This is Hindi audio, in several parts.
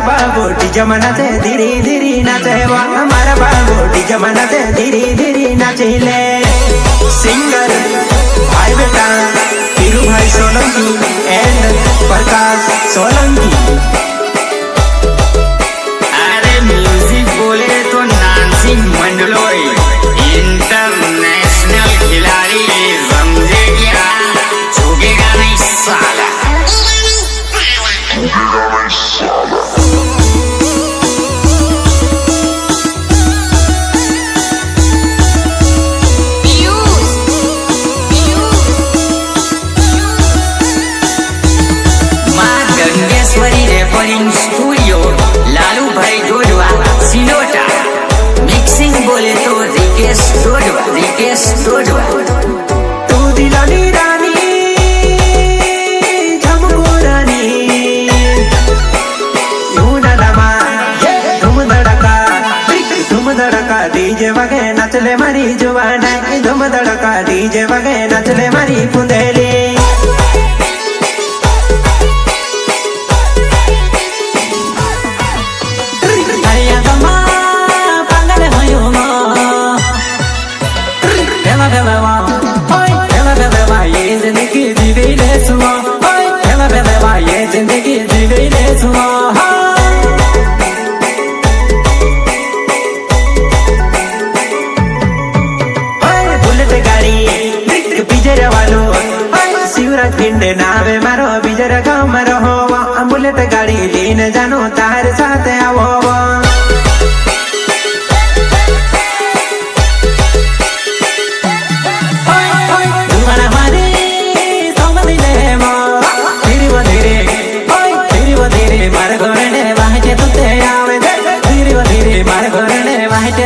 बाबू डीजे मनाचे धीरे धीरे नाचे मारा बाबू डीजे मनाचे धीरे धीरे नाचे ले सिंगर भाई बेटा पीरू भाई सोलंकी एंड प्रकाश सोलंकी। अरे म्यूजिक बोले तो नानसिंह मंडलोई इंटरनेशनल खिलाड़ी समझे क्या, झुकेगा नहीं साला। रेकॉर्डिंग स्टूडियो लालू भाई डोडवा सिलोटा, मिक्सिंग बोले तो रिकेश डोडवा। तू दिलानी रानी झमको रानी धूम धड़का डीजे वगे नचले मारी जुबाना, धूम धड़का डीजे वगे नचले मारी पुंदेली। जिंदगी जीवे ले सुहा बुलेट गाड़ी बिजर वालो शिवराज पिंड नावे मारो बिजर गाँव में रहो, बुलेट गाड़ी लेने जानो तार साथ आवो।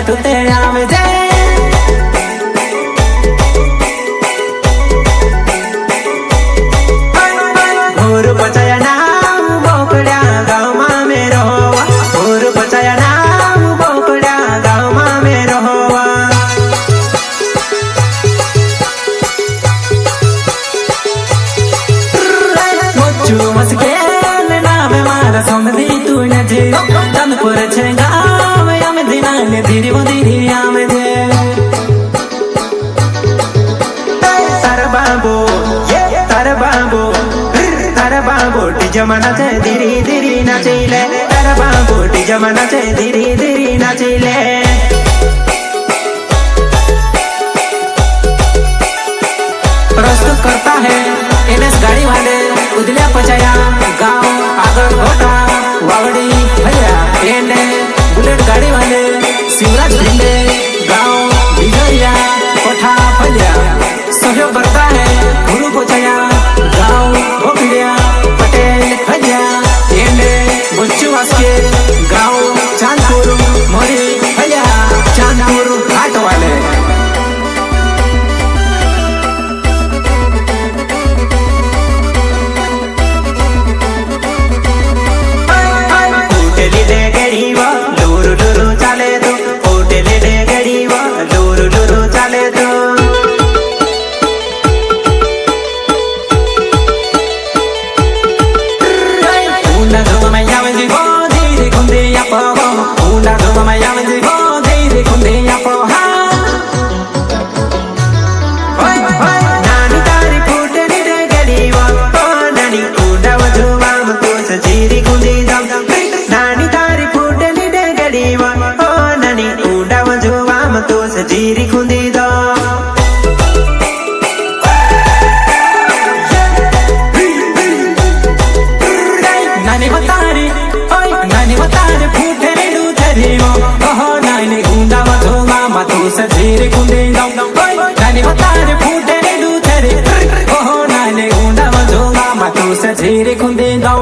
तू तेरा में जे भोर पचाया नाम बोकड़ा गाँव में रहो, भोर पचाया नाम बोकड़ा गाँव में रहो। मोचू मस्के नाम मारा समझी तू न जी तनपुर छेगा धीरे वो धीरे आमे दे तारा बाबू डीजे मनाचे धीरे धीरे नाचिले, तारा बाबू डीजे मनाचे धीरे धीरे नाचिले। प्रस्तुत करता है एनएस गाड़ी वाले उदल्या पचाया गाँव आगर घोटा वावड़ी भैया एंड बुलेट गाड़ी वाले शिवराज भिंडे गाँव बिजरिया कोठा फलिया। सहयोग करता है गुरु पोचया गाँव भोकड़िया पटेल फलिया एंड बुच्चू वास्के गाँव चांदपुर मोरी फलिया चांदपुर घाट वाले। जीरी खुंदी दो नानी बतारी फूटे रे दूधरी ओहो नानी गुंडा मधो मामा तू से जीरी खुंदी दो नानी बतारी फूटे रे दूधरी ओहो नानी गुंडा मधो मामा तू से जीरी खुंदी दो।